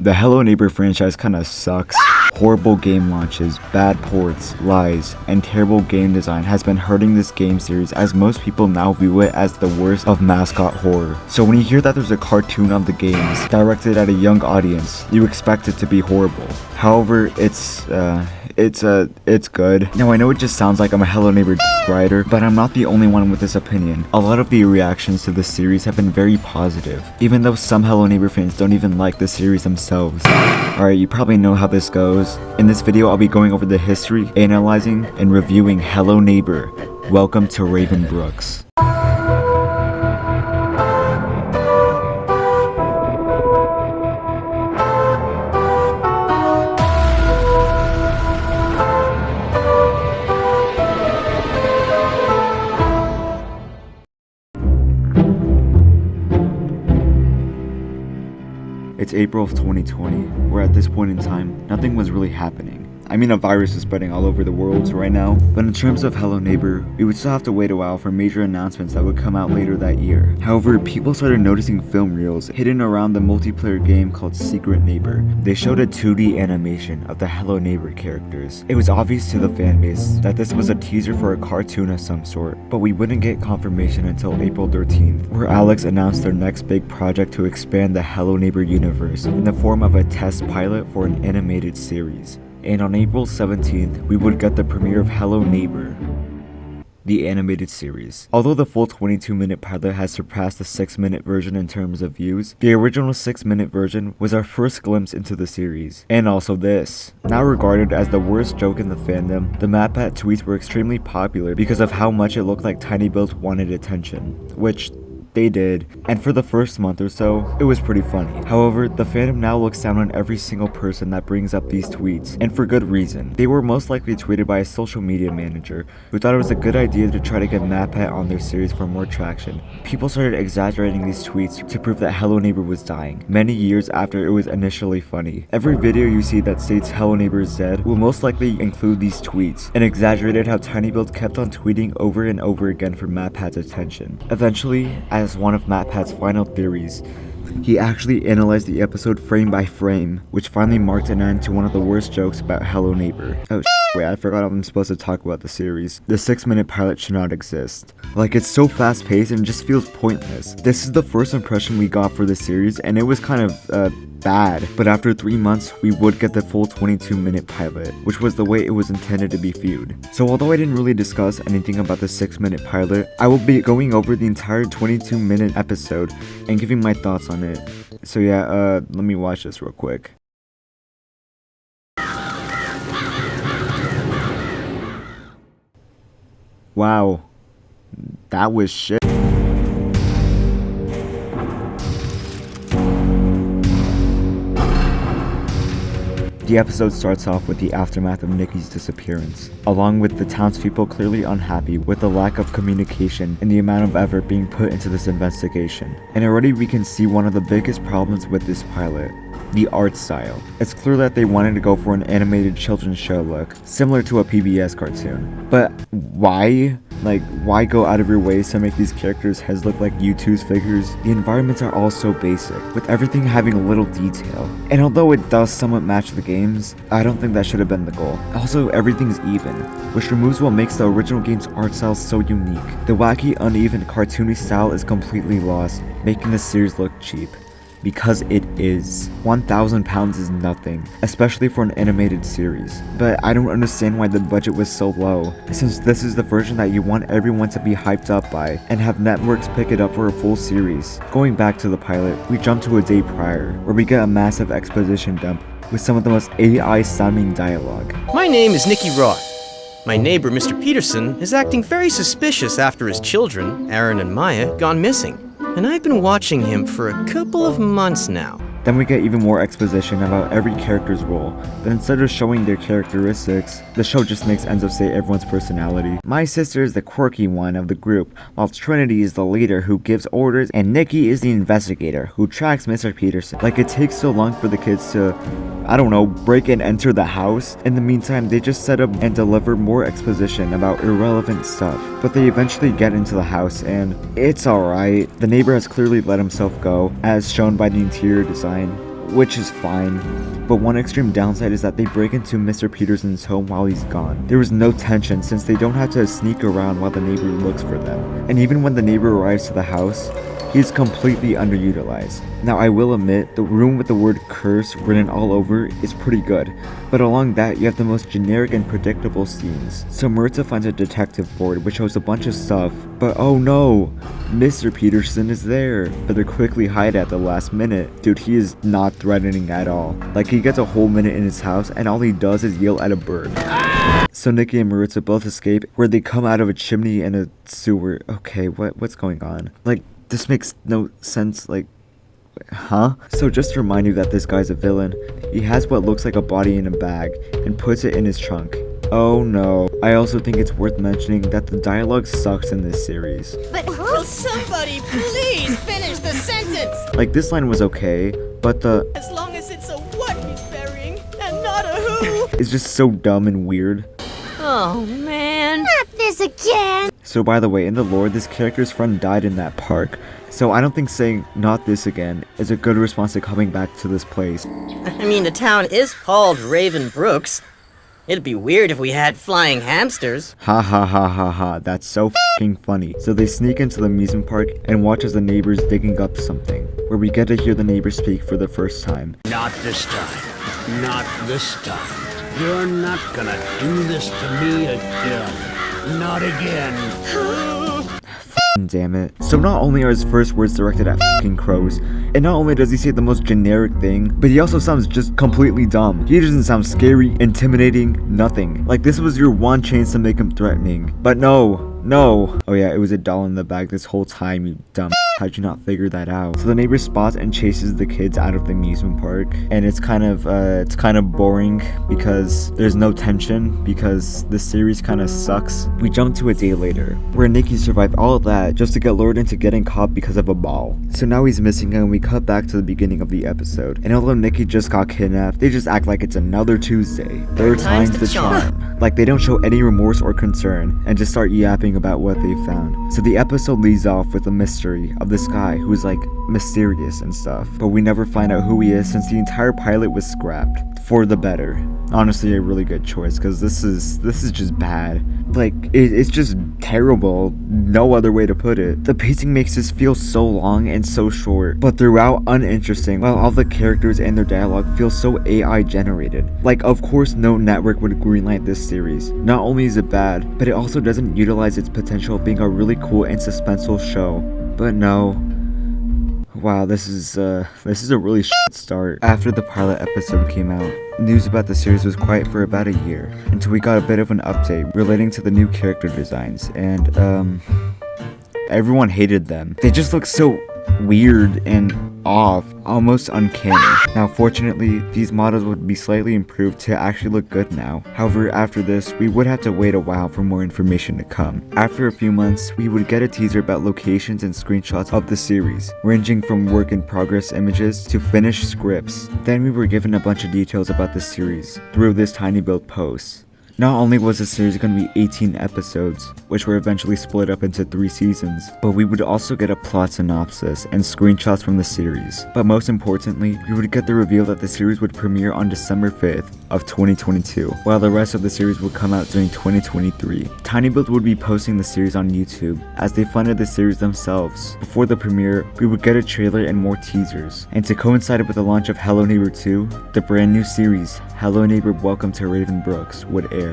The Hello Neighbor franchise kinda sucks. Horrible game launches, bad ports, lies, and terrible game design has been hurting this game series, as most people now view it as the worst of mascot horror. So when you hear that there's a cartoon of the games directed at a young audience, you expect it to be horrible. However, it's good. Now I know it just sounds like I'm a Hello Neighbor writer, but I'm not the only one with this opinion. A lot of the reactions to this series have been very positive, even though some Hello Neighbor fans don't even like the series themselves. Alright, you probably know how this goes. In this video, I'll be going over the history, analyzing, and reviewing Hello Neighbor. Welcome to Raven Brooks. It's April of 2020, where at this point in time, nothing was really happening. I mean, a virus is spreading all over the world right now, but in terms of Hello Neighbor, we would still have to wait a while for major announcements that would come out later that year. However, people started noticing film reels hidden around the multiplayer game called Secret Neighbor. They showed a 2D animation of the Hello Neighbor characters. It was obvious to the fanbase that this was a teaser for a cartoon of some sort, but we wouldn't get confirmation until April 13th, where Alex announced their next big project to expand the Hello Neighbor universe in the form of a test pilot for an animated series. And on April 17th, we would get the premiere of Hello Neighbor, the animated series. Although the full 22-minute pilot has surpassed the 6-minute version in terms of views, the original 6-minute version was our first glimpse into the series. And also this. Now regarded as the worst joke in the fandom, the MatPat tweets were extremely popular because of how much it looked like Tiny Build wanted attention, which they did, and for the first month or so, it was pretty funny. However, the fandom now looks down on every single person that brings up these tweets, and for good reason. They were most likely tweeted by a social media manager who thought it was a good idea to try to get MatPat on their series for more traction. People started exaggerating these tweets to prove that Hello Neighbor was dying, many years after it was initially funny. Every video you see that states Hello Neighbor is dead will most likely include these tweets, and exaggerated how Tiny Build kept on tweeting over and over again for MatPat's attention. Eventually, as one of MatPat's final theories, he actually analyzed the episode frame by frame, which finally marked an end to one of the worst jokes about Hello Neighbor. Oh wait, I forgot I'm supposed to talk about the series. The 6-minute pilot should not exist. Like, it's so fast paced and just feels pointless. This is the first impression we got for the series, and it was kind of bad, but after 3 months, we would get the full 22-minute pilot, which was the way it was intended to be viewed. So although I didn't really discuss anything about the 6-minute pilot, I will be going over the entire 22-minute episode and giving my thoughts on it. So yeah, let me watch this real quick. Wow, that was shit. The episode starts off with the aftermath of Nikki's disappearance, along with the townspeople clearly unhappy with the lack of communication and the amount of effort being put into this investigation. And already we can see one of the biggest problems with this pilot: the art style. It's clear that they wanted to go for an animated children's show look, similar to a PBS cartoon. But why? Like, why go out of your ways to make these characters' heads look like U2's figures? The environments are all so basic, with everything having a little detail. And although it does somewhat match the games, I don't think that should have been the goal. Also, everything's even, which removes what makes the original game's art style so unique. The wacky, uneven, cartoony style is completely lost, making the series look cheap. Because it is. 1,000 pounds is nothing, especially for an animated series. But I don't understand why the budget was so low, since this is the version that you want everyone to be hyped up by, and have networks pick it up for a full series. Going back to the pilot, we jump to a day prior, where we get a massive exposition dump with some of the most AI-sounding dialogue. My name is Nicky Roth. My neighbor, Mr. Peterson, is acting very suspicious after his children, Aaron and Maya, gone missing. And I've been watching him for a couple of months now. Then we get even more exposition about every character's role, but instead of showing their characteristics, the show just makes ends up say everyone's personality. My sister is the quirky one of the group, while Trinity is the leader who gives orders, and Nikki is the investigator who tracks Mr. Peterson. Like, it takes so long for the kids to, I don't know, break and enter the house. In the meantime, they just set up and deliver more exposition about irrelevant stuff. But they eventually get into the house, and it's alright. The neighbor has clearly let himself go, as shown by the interior design. which is fine. But one extreme downside is that they break into Mr. Peterson's home while he's gone. There is no tension since they don't have to sneak around while the neighbor looks for them. And even when the neighbor arrives to the house, he's completely underutilized. Now I will admit, the room with the word curse written all over is pretty good, but along that you have the most generic and predictable scenes. So Maritza finds a detective board which shows a bunch of stuff, but oh no, Mr. Peterson is there. But they quickly hide at the last minute. Dude, he is not threatening at all. Like, he gets a whole minute in his house and all he does is yell at a bird. So Nikki and Maritza both escape, where they come out of a chimney and a sewer. Okay, what's going on? Like, this makes no sense, like, huh? So just to remind you that this guy's a villain, he has what looks like a body in a bag and puts it in his trunk. Oh no. I also think it's worth mentioning that the dialogue sucks in this series. But will somebody please finish the sentence? Like, this line was okay, but the As long as it's a what he's burying and not a who. it's just so dumb and weird. Oh man. Not this again. So by the way, in the lore, this character's friend died in that park. So I don't think saying "not this again" is a good response to coming back to this place. I mean, the town is called Raven Brooks. It'd be weird if we had flying hamsters. Ha ha ha ha ha, that's so f***ing funny. So they sneak into the amusement park and watch as the neighbors digging up something, where we get to hear the neighbor speak for the first time. Not this time. Not this time. You're not gonna do this to me again. Not again. Damn it. So not only are his first words directed at f***ing crows, and not only does he say the most generic thing, but he also sounds just completely dumb. He doesn't sound scary, intimidating, nothing. Like, this was your one chance to make him threatening. But no. Oh yeah, it was a doll in the bag this whole time, you dumb. How'd you not figure that out? So the neighbor spots and chases the kids out of the amusement park, and it's kind of boring because there's no tension, because the series kind of sucks. We jump to a day later, where Nikki survived all of that just to get lured into getting caught because of a ball. So now he's missing, and we cut back to the beginning of the episode. And although Nikki just got kidnapped, they just act like it's another Tuesday. Third time's the charm. Like, they don't show any remorse or concern, and just start yapping about what they found. So the episode leads off with a mystery of this guy who's like mysterious and stuff, but we never find out who he is since the entire pilot was scrapped. For the better. Honestly, a really good choice, because this is just bad. Like, it's just terrible. No other way to put it. The pacing makes this feel so long and so short, but throughout uninteresting, while all the characters and their dialogue feel so AI generated. Like, of course no network would greenlight this series. Not only is it bad, but it also doesn't utilize its potential of being a really cool and suspenseful show. But no. Wow, this is a really shit start. After the pilot episode came out, news about the series was quiet for about a year, until we got a bit of an update relating to the new character designs, and everyone hated them. They just look so weird and off, almost uncanny. Now fortunately, these models would be slightly improved to actually look good now. However, after this, we would have to wait a while for more information to come. After a few months, we would get a teaser about locations and screenshots of the series, ranging from work in progress images to finished scripts. Then we were given a bunch of details about the series through this tiny build post. Not only was the series going to be 18 episodes, which were eventually split up into 3 seasons, but we would also get a plot synopsis and screenshots from the series. But most importantly, we would get the reveal that the series would premiere on December 5th of 2022, while the rest of the series would come out during 2023. tinybuild would be posting the series on YouTube, as they funded the series themselves. Before the premiere, we would get a trailer and more teasers. And to coincide with the launch of Hello Neighbor 2, the brand new series, Hello Neighbor Welcome to Raven Brooks, would air.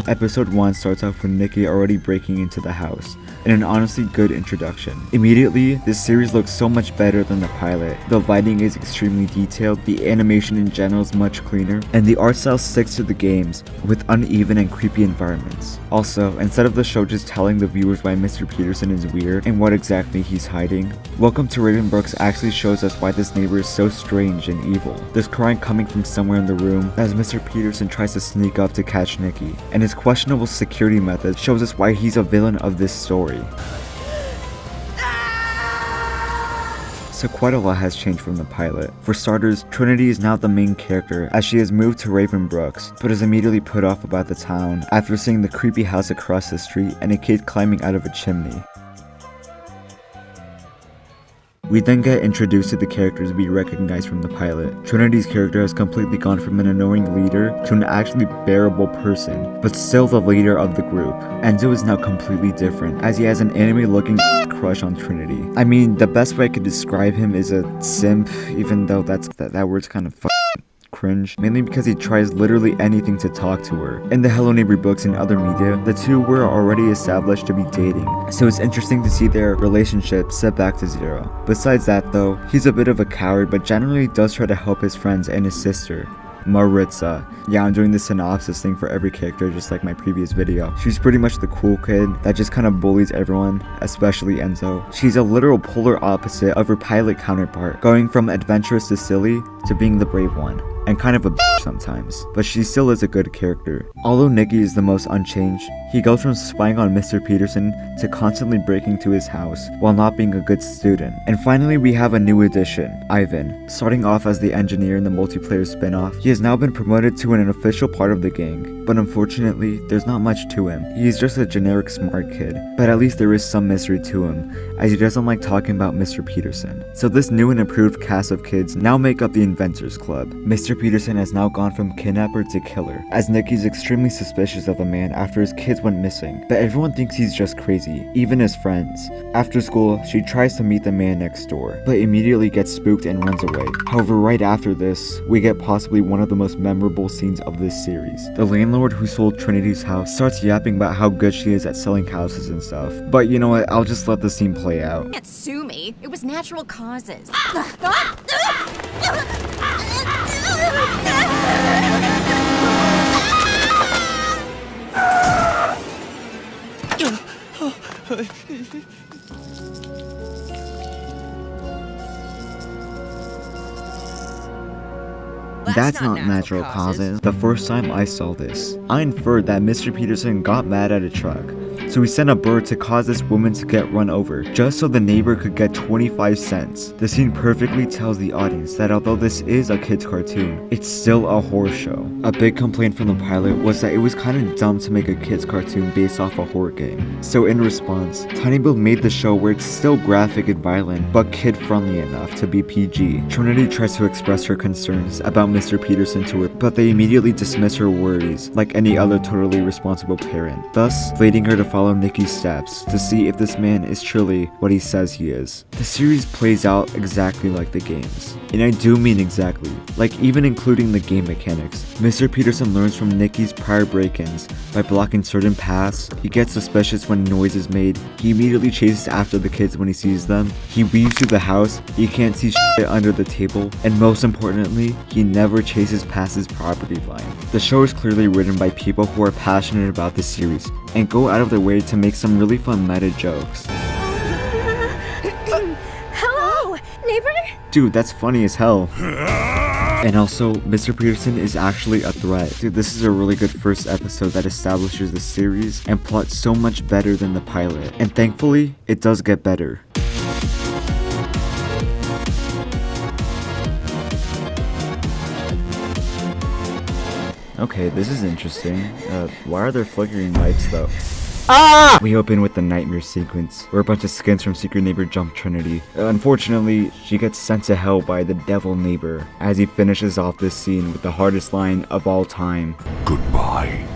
Episode 1 starts off with Nikki already breaking into the house, and an honestly good introduction. Immediately, this series looks so much better than the pilot. The lighting is extremely detailed, the animation in general is much cleaner, and the art style sticks to the games, with uneven and creepy environments. Also, instead of the show just telling the viewers why Mr. Peterson is weird and what exactly he's hiding, Welcome to Raven Brooks actually shows us why this neighbor is so strange and evil. There's crying coming from somewhere in the room as Mr. Peterson tries to sneak up to catch Nikki, and his questionable security method shows us why he's a villain of this story. so quite a lot has changed from the pilot. For starters, Trinity is now the main character as she has moved to Raven Brooks, but is immediately put off about the town after seeing the creepy house across the street and a kid climbing out of a chimney. We then get introduced to the characters we recognize from the pilot. Trinity's character has completely gone from an annoying leader to an actually bearable person, but still the leader of the group. Enzo is now completely different, as he has an anime-looking crush on Trinity. I mean, the best way I could describe him is a simp, even though that word's kind of cringe, mainly because he tries literally anything to talk to her. In the Hello Neighbor books and other media, the two were already established to be dating, so it's interesting to see their relationship set back to zero. Besides that though, he's a bit of a coward but generally does try to help his friends and his sister, Maritza. Yeah, I'm doing the synopsis thing for every character just like my previous video. She's pretty much the cool kid that just kind of bullies everyone, especially Enzo. She's a literal polar opposite of her pilot counterpart, going from adventurous to silly to being the brave one, and kind of a bitch sometimes, but she still is a good character. Although Nicky is the most unchanged, he goes from spying on Mr. Peterson to constantly breaking to his house while not being a good student. And finally we have a new addition, Ivan. Starting off as the engineer in the multiplayer spin-off, he has now been promoted to an official part of the gang, but unfortunately there's not much to him. He's just a generic smart kid, but at least there is some mystery to him, as he doesn't like talking about Mr. Peterson. So this new and improved cast of kids now make up the Inventors Club. Mr. Peterson has now gone from kidnapper to killer, as Nicky's extremely suspicious of the man after his kids went missing, but everyone thinks he's just crazy, even his friends. After school, she tries to meet the man next door, but immediately gets spooked and runs away. However, right after this, we get possibly one of the most memorable scenes of this series. The landlord who sold Trinity's house starts yapping about how good she is at selling houses and stuff, but you know what, I'll just let the scene play out. You can't sue me. It was natural causes. That's not natural causes. The first time I saw this, I inferred that Mr. Peterson got mad at a truck, so he sent a bird to cause this woman to get run over, just so the neighbor could get 25 cents. The scene perfectly tells the audience that although this is a kid's cartoon, it's still a horror show. A big complaint from the pilot was that it was kind of dumb to make a kid's cartoon based off a horror game. So in response, Tiny Build made the show where it's still graphic and violent, but kid-friendly enough to be PG. Trinity tries to express her concerns about Mr. Peterson to her, but they immediately dismiss her worries like any other totally responsible parent, thus leading her to follow Nicky's steps to see if this man is truly what he says he is. The series plays out exactly like the games, and I do mean exactly, like even including the game mechanics. Mr. Peterson learns from Nicky's prior break-ins by blocking certain paths. He gets suspicious when noise is made. He immediately chases after the kids when he sees them. He weaves through the house. He can't see shit under the table, and most importantly, he never chases past his property line. The show is clearly written by people who are passionate about the series and go out of their way to make some really fun meta jokes. Hello, neighbor? Dude, that's funny as hell. And also, Mr. Peterson is actually a threat. Dude, this is a really good first episode that establishes the series and plots so much better than the pilot. And thankfully, it does get better. Okay, this is interesting. Why are there flickering lights though? We open with the nightmare sequence, where a bunch of skins from Secret Neighbor jump Trinity. Unfortunately, she gets sent to hell by the devil neighbor, as he finishes off this scene with the hardest line of all time. Goodbye,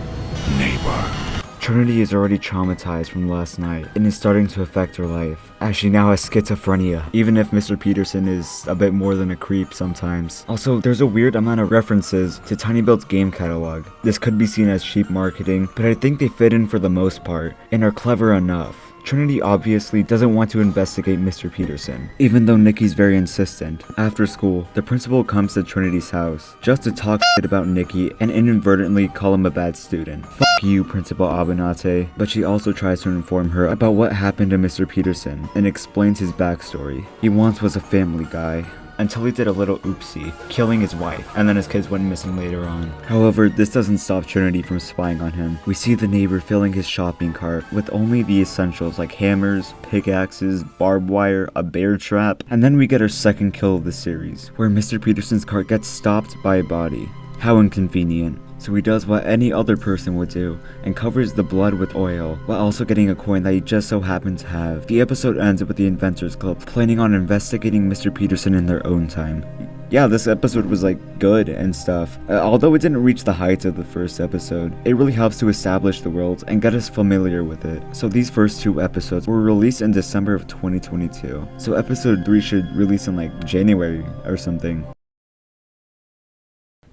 neighbor. Trinity is already traumatized from last night, and is starting to affect her life, as she now has schizophrenia, even if Mr. Peterson is a bit more than a creep sometimes. Also, there's a weird amount of references to Tiny Build's game catalog. This could be seen as cheap marketing, but I think they fit in for the most part, and are clever enough. Trinity obviously doesn't want to investigate Mr. Peterson, even though Nicky's very insistent. After school, the principal comes to Trinity's house, just to talk shit about Nicky and inadvertently call him a bad student. Fuck you, Principal Abinate. But she also tries to inform her about what happened to Mr. Peterson, and explains his backstory. He once was a family guy, until he did a little oopsie, killing his wife, and then his kids went missing later on. However, this doesn't stop Trinity from spying on him. We see the neighbor filling his shopping cart with only the essentials like hammers, pickaxes, barbed wire, a bear trap, and then we get our second kill of the series, where Mr. Peterson's cart gets stopped by a body. How inconvenient. So he does what any other person would do, and covers the blood with oil, while also getting a coin that he just so happened to have. The episode ends with the Inventors Club planning on investigating Mr. Peterson in their own time. Yeah, this episode was like good and stuff. Although it didn't reach the heights of the first episode, it really helps to establish the world and get us familiar with it. So these first 2 episodes were released in December of 2022. So episode 3 should release in like January or something.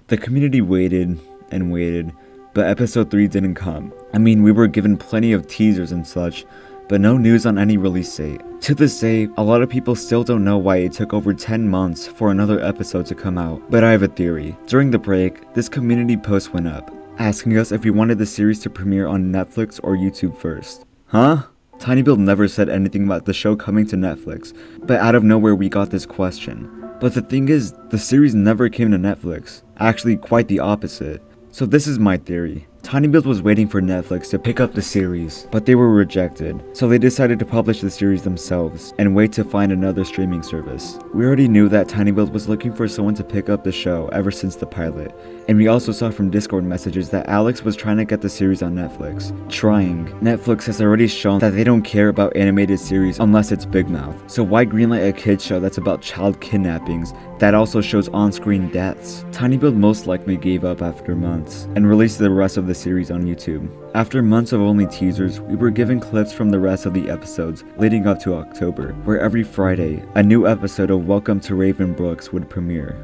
The community waited and waited, but episode 3 didn't come. I mean, we were given plenty of teasers and such, but no news on any release date. To this day, a lot of people still don't know why it took over 10 months for another episode to come out, but I have a theory. During the break, this community post went up, asking us if we wanted the series to premiere on Netflix or YouTube first. Huh? TinyBuild never said anything about the show coming to Netflix, but out of nowhere we got this question. But the thing is, the series never came to Netflix. Actually, quite the opposite. So this is my theory. TinyBuild was waiting for Netflix to pick up the series, but they were rejected, so they decided to publish the series themselves and wait to find another streaming service. We already knew that TinyBuild was looking for someone to pick up the show ever since the pilot, and we also saw from Discord messages that Alex was trying to get the series on Netflix. Netflix has already shown that they don't care about animated series unless it's Big Mouth, so why greenlight a kids show that's about child kidnappings that also shows on-screen deaths? TinyBuild most likely gave up after months and released the rest of the series on YouTube. After months of only teasers, we were given clips from the rest of the episodes leading up to October, where every Friday, a new episode of Welcome to Raven Brooks would premiere.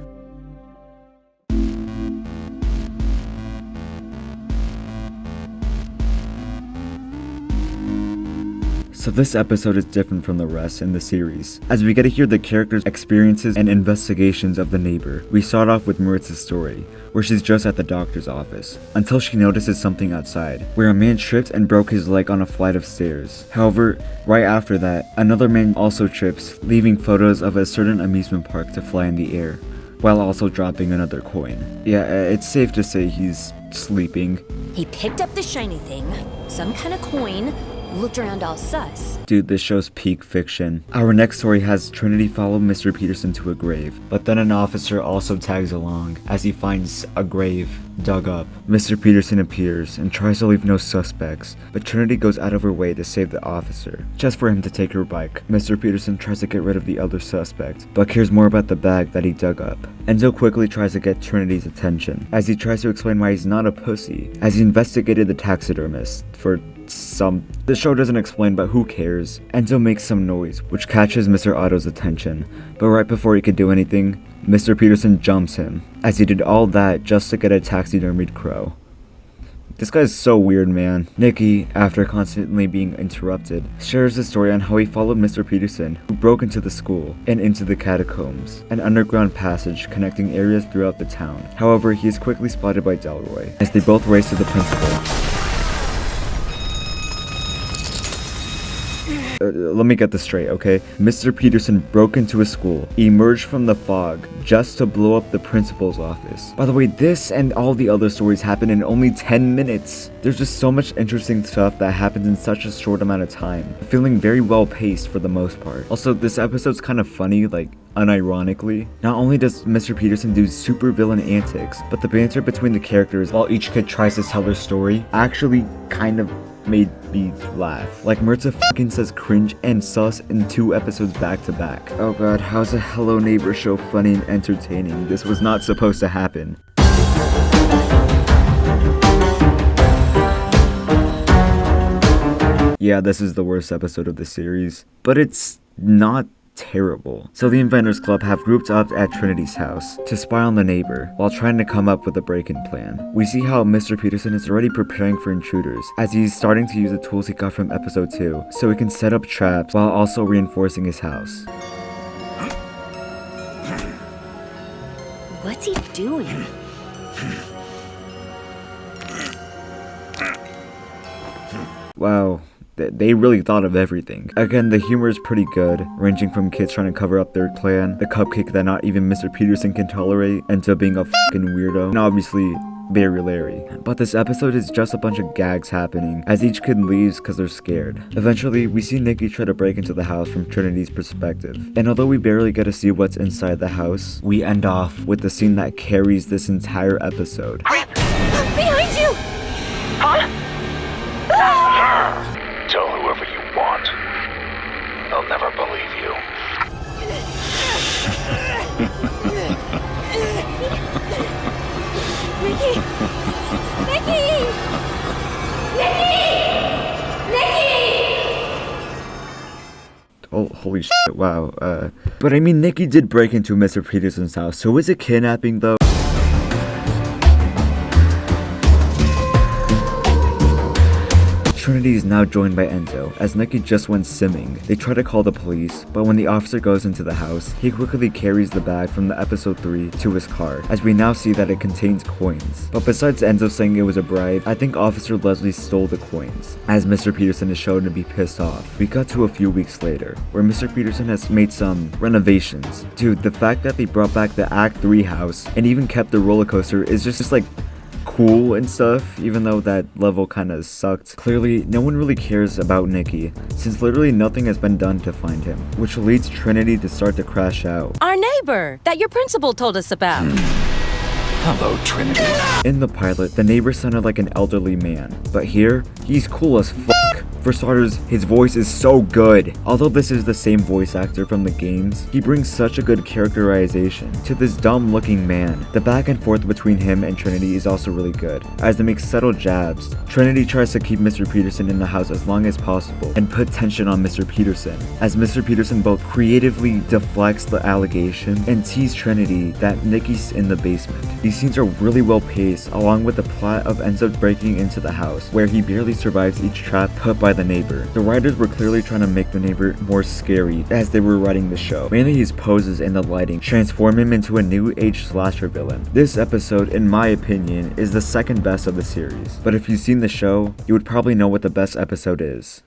So this episode is different from the rest in the series, as we get to hear the characters' experiences and investigations of the neighbor. We start off with Maritza's story, where she's just at the doctor's office, until she notices something outside, where a man tripped and broke his leg on a flight of stairs. However, right after that, another man also trips, leaving photos of a certain amusement park to fly in the air, while also dropping another coin. Yeah, it's safe to say he's sleeping. He picked up the shiny thing, some kind of coin, looked around all sus. Dude, this show's peak fiction. Our next story has Trinity follow Mr. Peterson to a grave, but then an officer also tags along as he finds a grave dug up. Mr. Peterson appears and tries to leave no suspects, but Trinity goes out of her way to save the officer, just for him to take her bike. Mr. Peterson tries to get rid of the other suspect, but cares more about the bag that he dug up. Enzo quickly tries to get Trinity's attention, as he tries to explain why he's not a pussy, as he investigated the taxidermist for the show doesn't explain, but who cares. Enzo makes some noise, which catches Mr. Otto's attention, but right before he could do anything, Mr. Peterson jumps him, as he did all that just to get a taxidermied crow. This guy's so weird, man. Nikki, after constantly being interrupted, shares a story on how he followed Mr. Peterson, who broke into the school and into the catacombs, an underground passage connecting areas throughout the town. However, he is quickly spotted by Delroy, as they both race to the principal. Let me get this straight, okay? Mr. Peterson broke into a school, emerged from the fog, just to blow up the principal's office. By the way, this and all the other stories happen in only 10 minutes. There's just so much interesting stuff that happens in such a short amount of time, feeling very well paced for the most part. Also, this episode's kind of funny, like, unironically. Not only does Mr. Peterson do super villain antics, but the banter between the characters while each kid tries to tell their story actually kind of made me laugh. Like, Maritza fucking says cringe and sus in 2 episodes back to back. Oh god, how's a Hello Neighbor show funny and entertaining? This was not supposed to happen. Yeah, this is the worst episode of the series, but it's not terrible. So the Inventors Club have grouped up at Trinity's house to spy on the neighbor while trying to come up with a break-in plan. We see how Mr. Peterson is already preparing for intruders, as he's starting to use the tools he got from episode 2 so he can set up traps while also reinforcing his house. What's he doing? Wow, they really thought of everything. Again, the humor is pretty good, ranging from kids trying to cover up their clan, the cupcake that not even Mr. Peterson can tolerate, ends up being a fucking weirdo, and obviously very Larry. But this episode is just a bunch of gags happening as each kid leaves because they're scared. Eventually, we see Nikki try to break into the house from Trinity's perspective. And although we barely get to see what's inside the house, we end off with the scene that carries this entire episode. Behind you! Tell whoever you want. They'll never believe you. Nikki! Nikki! Nikki! Nikki! Oh, holy shit, wow. But I mean, Nikki did break into Mr. Peterson's house, so is it kidnapping though? Trinity is now joined by Enzo, as Nikki just went simming. They try to call the police, but when the officer goes into the house, he quickly carries the bag from the episode 3 to his car, as we now see that it contains coins. But besides Enzo saying it was a bribe, I think Officer Leslie stole the coins, as Mr. Peterson is shown to be pissed off. We cut to a few weeks later, where Mr. Peterson has made some renovations. Dude, the fact that they brought back the Act 3 house, and even kept the roller coaster is just like cool and stuff, even though that level kinda sucked. Clearly, no one really cares about Nikki, since literally nothing has been done to find him, which leads Trinity to start to crash out. Our neighbor that your principal told us about. Hello, Trinity. In the pilot, the neighbor sounded like an elderly man, but here, he's cool as fuck. For starters, his voice is so good. Although this is the same voice actor from the games, he brings such a good characterization to this dumb looking man. The back and forth between him and Trinity is also really good, as they make subtle jabs. Trinity tries to keep Mr. Peterson in the house as long as possible and put tension on Mr. Peterson, as Mr. Peterson both creatively deflects the allegation and tease Trinity that Nikki's in the basement. These scenes are really well paced, along with the plot of Enzo breaking into the house, where he barely survives each trap put by the neighbor. The writers were clearly trying to make the neighbor more scary as they were writing the show. Mainly his poses and the lighting transform him into a new age slasher villain. This episode, in my opinion, is the second best of the series. But if you've seen the show, you would probably know what the best episode is.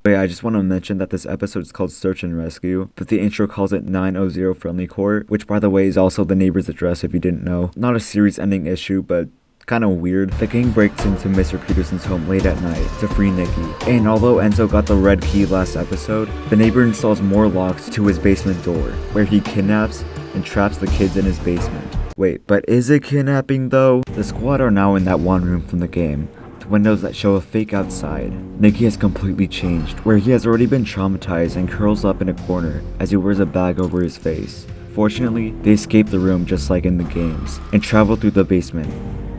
I just want to mention that this episode is called Search and Rescue, but the intro calls it 900 Friendly Court, which by the way is also the neighbor's address if you didn't know. Not a series ending issue, but kinda weird. The gang breaks into Mr. Peterson's home late at night to free Nikki, and although Enzo got the red key last episode, the neighbor installs more locks to his basement door, where he kidnaps and traps the kids in his basement. Wait, but is it kidnapping though? The squad are now in that one room from the game, windows that show a fake outside. Nikki has completely changed, where he has already been traumatized and curls up in a corner as he wears a bag over his face. Fortunately, they escape the room just like in the games, and travel through the basement.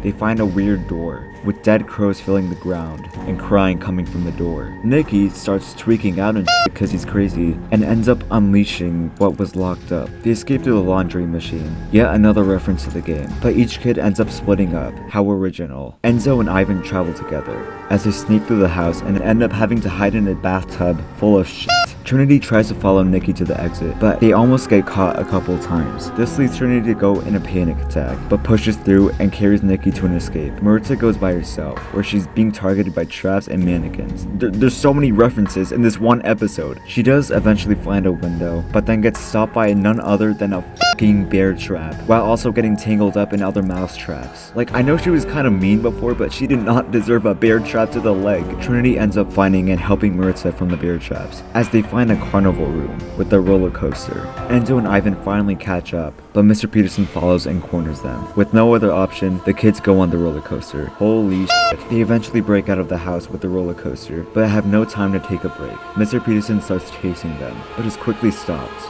They find a weird door, with dead crows filling the ground, and crying coming from the door. Nikki starts tweaking out and shit because he's crazy, and ends up unleashing what was locked up. They escape through the laundry machine, yet another reference to the game, but each kid ends up splitting up. How original. Enzo and Ivan travel together, as they sneak through the house and end up having to hide in a bathtub full of shit. Trinity tries to follow Nikki to the exit, but they almost get caught a couple times. This leads Trinity to go in a panic attack, but pushes through and carries Nikki to an escape. Maritza goes by herself, where she's being targeted by traps and mannequins. There's so many references in this one episode. She does eventually find a window, but then gets stopped by none other than a fucking bear trap, while also getting tangled up in other mouse traps. Like, I know she was kind of mean before, but she did not deserve a bear trap to the leg. Trinity ends up finding and helping Maritza from the bear traps, as they find a carnival room with a roller coaster. Enzo and Ivan finally catch up, but Mr. Peterson follows and corners them. With no other option, the kids go on the roller coaster. Holy shit. They eventually break out of the house with the roller coaster, but have no time to take a break. Mr. Peterson starts chasing them, but is quickly stopped.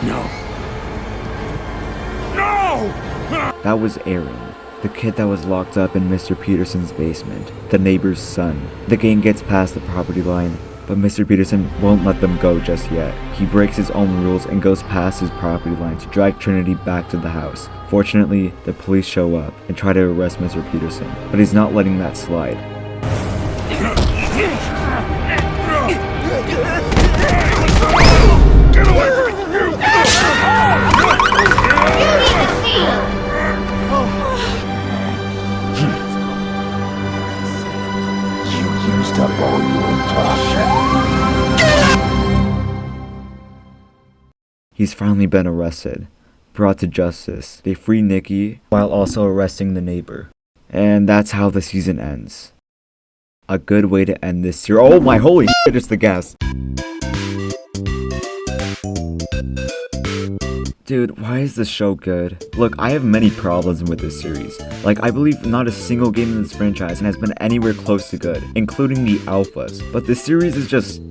No. No! That was Aaron, the kid that was locked up in Mr. Peterson's basement, the neighbor's son. The gang gets past the property line, but Mr. Peterson won't let them go just yet. He breaks his own rules and goes past his property line to drag Trinity back to the house. Fortunately, the police show up and try to arrest Mr. Peterson, but he's not letting that slide. He's finally been arrested, brought to justice. They free Nikki while also arresting the neighbor. And that's how the season ends. A good way to end this series. Oh my holy shit, it's the gas. Dude, why is this show good? Look, I have many problems with this series. Like, I believe not a single game in this franchise has been anywhere close to good, including the alphas. But this series is just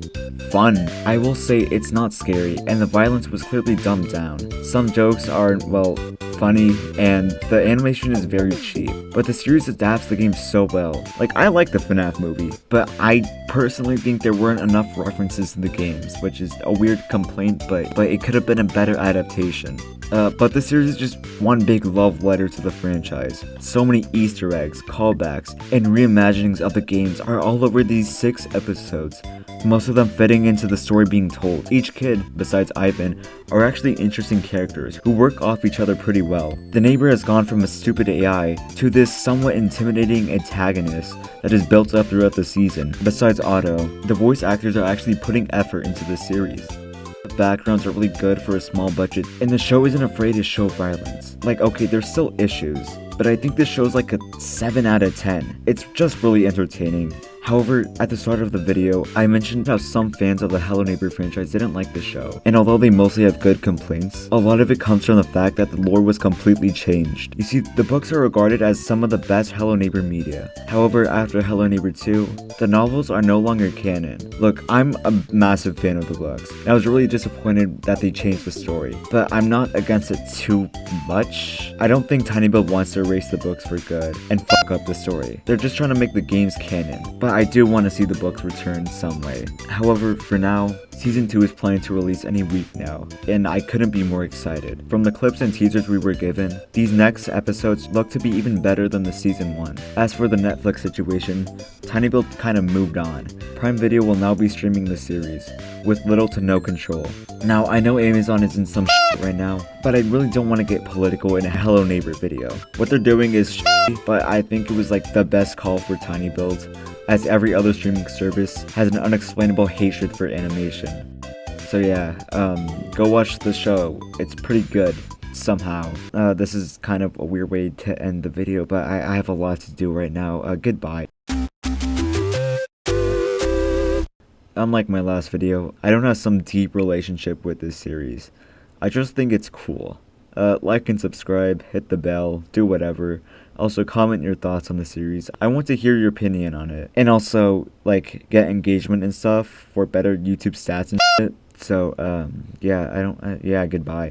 fun. I will say it's not scary, and the violence was clearly dumbed down. Some jokes are, well, funny, and the animation is very cheap. But the series adapts the game so well. Like, I like the FNAF movie, but I personally think there weren't enough references to the games, which is a weird complaint, but it could have been a better adaptation. But the series is just one big love letter to the franchise. So many Easter eggs, callbacks, and reimaginings of the games are all over these 6 episodes, most of them fitting into the story being told. Each kid, besides Ivan, are actually interesting characters who work off each other pretty well. The neighbor has gone from a stupid AI to this somewhat intimidating antagonist that is built up throughout the season. Besides Otto, the voice actors are actually putting effort into the series. The backgrounds are really good for a small budget, and the show isn't afraid to show violence. Like, okay, there's still issues, but I think this show's like a 7 out of 10. It's just really entertaining. However, at the start of the video, I mentioned how some fans of the Hello Neighbor franchise didn't like the show, and although they mostly have good complaints, a lot of it comes from the fact that the lore was completely changed. You see, the books are regarded as some of the best Hello Neighbor media. However, after Hello Neighbor 2, the novels are no longer canon. Look, I'm a massive fan of the books, and I was really disappointed that they changed the story, but I'm not against it too much. I don't think Tiny Build wants to erase the books for good and fuck up the story. They're just trying to make the games canon, but I do want to see the books return some way. However, for now, Season 2 is planning to release any week now, and I couldn't be more excited. From the clips and teasers we were given, these next episodes look to be even better than the Season 1. As for the Netflix situation, Tiny Build kinda moved on. Prime Video will now be streaming the series, with little to no control. Now, I know Amazon is in some shit right now, but I really don't want to get political in a Hello Neighbor video. What they're doing is shitty, but I think it was like the best call for Tiny Build, as every other streaming service has an unexplainable hatred for animation. So yeah, go watch the show. It's pretty good, somehow. This is kind of a weird way to end the video, but I have a lot to do right now. Goodbye. Unlike my last video, I don't have some deep relationship with this series. I just think it's cool. Like and subscribe, hit the bell, do whatever. Also, comment your thoughts on the series. I want to hear your opinion on it. And also, like, get engagement and stuff for better YouTube stats and shit. So, yeah, goodbye.